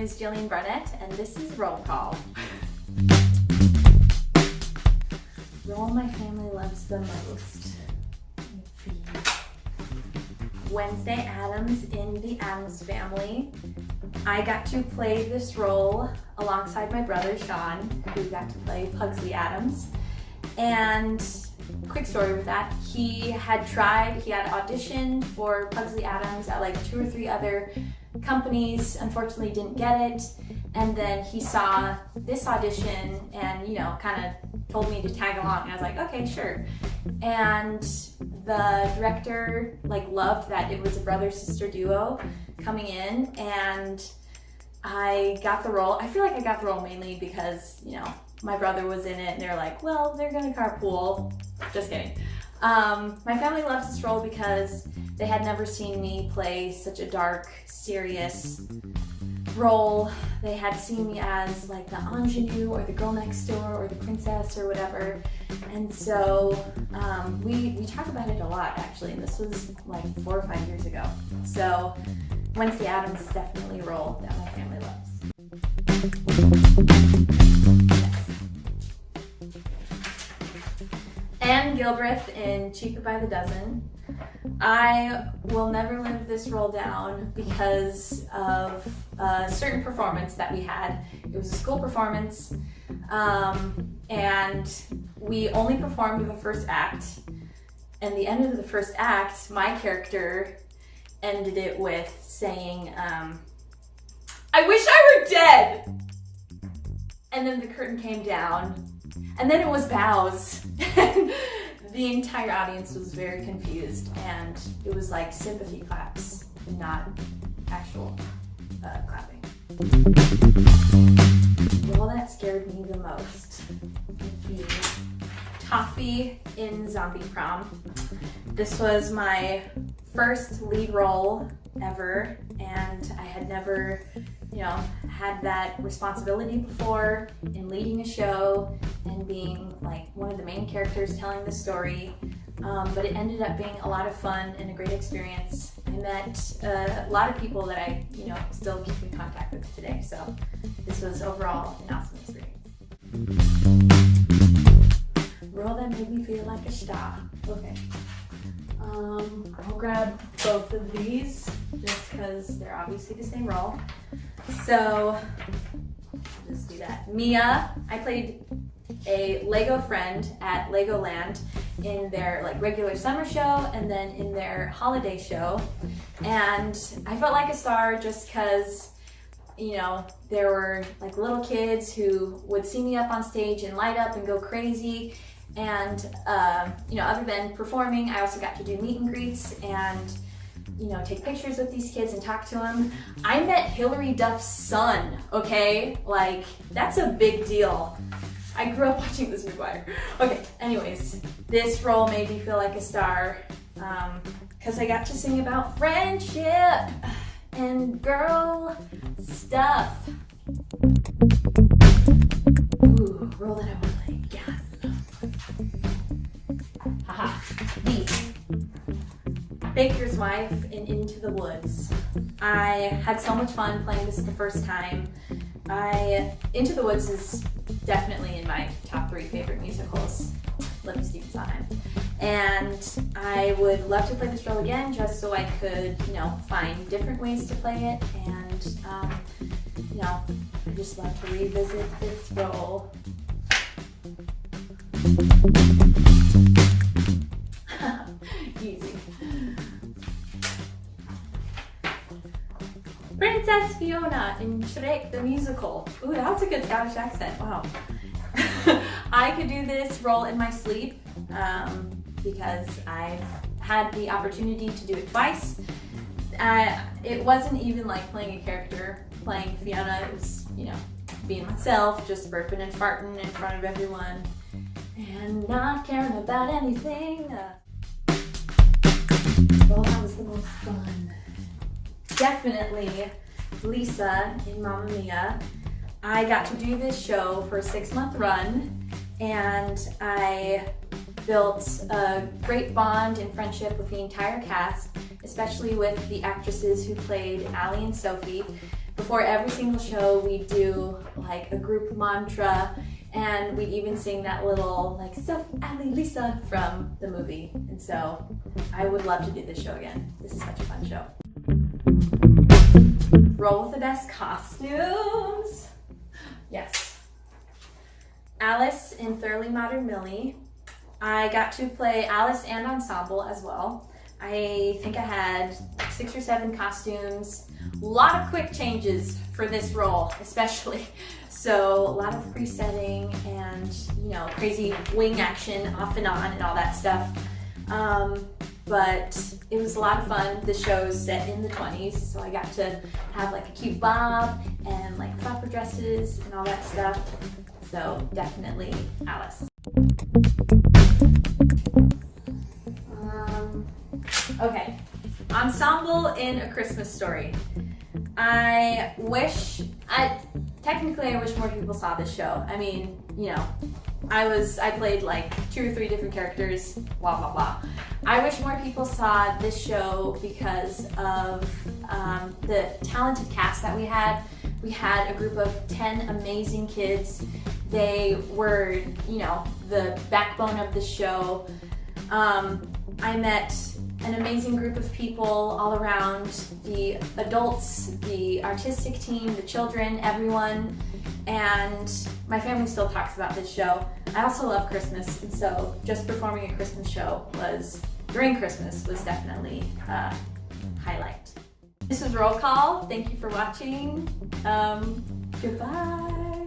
is Jillian Barnett, and this is Roll Call. Role my family loves the most would be Wednesday Addams in the Addams Family. I got to play this role alongside my brother Sean, who got to play Pugsley Addams. And quick story with that, he had auditioned for Pugsley Addams at like 2 or 3 other companies, unfortunately didn't get it, and then he saw this audition and kind of told me to tag along, and I was like, okay, sure. And the director loved that it was a brother-sister duo coming in, and I got the role. I feel like I got the role mainly because my brother was in it and they're like, well, they're gonna carpool. Just kidding. My family loves this role because they had never seen me play such a dark, serious role. They had seen me as like the ingenue or the girl next door or the princess or whatever. And so we talk about it a lot actually, and this was like 4 or 5 years ago. So Wednesday Addams is definitely a role that my family loves. Anne Gilbreth in Cheaper by the Dozen. I will never live this role down because of a certain performance that we had. It was a school performance, and we only performed the first act. And the end of the first act, my character ended it with saying, I wish I were dead! And then the curtain came down, and then it was bows. The entire audience was very confused, and it was like sympathy claps, not actual clapping. The role that scared me the most would be Toffee in Zombie Prom. This was my first lead role ever, and I had never had that responsibility before in leading a show and being like one of the main characters telling the story, but it ended up being a lot of fun and a great experience. I met a lot of people that I still keep in contact with today, so this was overall an awesome experience. Role that made me feel like a star. Okay. I'll grab both of these just because they're obviously the same role. So I'll just do that. Mia, I played a Lego friend at Legoland in their regular summer show and then in their holiday show. And I felt like a star just because there were little kids who would see me up on stage and light up and go crazy. And other than performing, I also got to do meet and greets and take pictures with these kids and talk to them. I met Hilary Duff's son, okay? That's a big deal. I grew up watching Lizzie McGuire. Okay, anyways, this role made me feel like a star because I got to sing about friendship and girl stuff. Ooh, role that I would play, yeah. Haha, Eve, Baker's wife in Into the Woods. I had so much fun playing this the first time. Into the Woods is definitely in my top 3 favorite musicals. Libby Stevens on it. And I would love to play this role again just so I could, find different ways to play it. And, I just love to revisit this role. Easy. Princess Fiona in Shrek the Musical. Ooh, that was a good Scottish accent. Wow. I could do this role in my sleep because I've had the opportunity to do it twice. It wasn't even like playing a character, playing Fiona. It was, being myself, just burping and farting in front of everyone and not caring about anything. Well, that was the most fun. Definitely Lisa in Mamma Mia. I got to do this show for a 6-month run, and I built a great bond and friendship with the entire cast, especially with the actresses who played Allie and Sophie. before every single show, we do like a group mantra, and we'd even sing that little like Self Ali Lisa from the movie. And so I would love to do this show again. This is such a fun show. Roll with the best costumes. Yes. Alice in Thoroughly Modern Millie. I got to play Alice and Ensemble as well. I think I had 6 or 7 costumes. A lot of quick changes for this role, especially. So a lot of pre-setting and, you know, crazy wing action off and on and all that stuff. But it was a lot of fun. The show's set in the 20s, so I got to have like a cute bob and like flapper dresses and all that stuff. So definitely Alice. Okay, Ensemble in A Christmas Story. I wish more people saw this show. I mean, you know, I played like 2 or 3 different characters, blah, blah, blah. I wish more people saw this show because of the talented cast that we had. We had a group of 10 amazing kids. They were, you know, the backbone of the show. I met an amazing group of people all around, the adults, the artistic team, the children, everyone, and my family still talks about this show. I also love Christmas, and so just performing a Christmas show during Christmas was definitely a highlight. This was Roll Call. Thank you for watching. Goodbye.